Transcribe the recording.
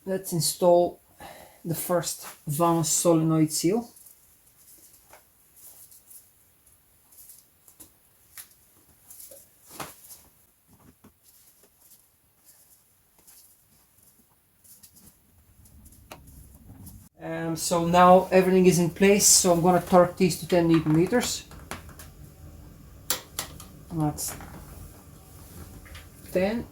let's install the first Vanos solenoid seal. So now everything is in place, so I'm going to torque these to 10 Newton meters. That's 10.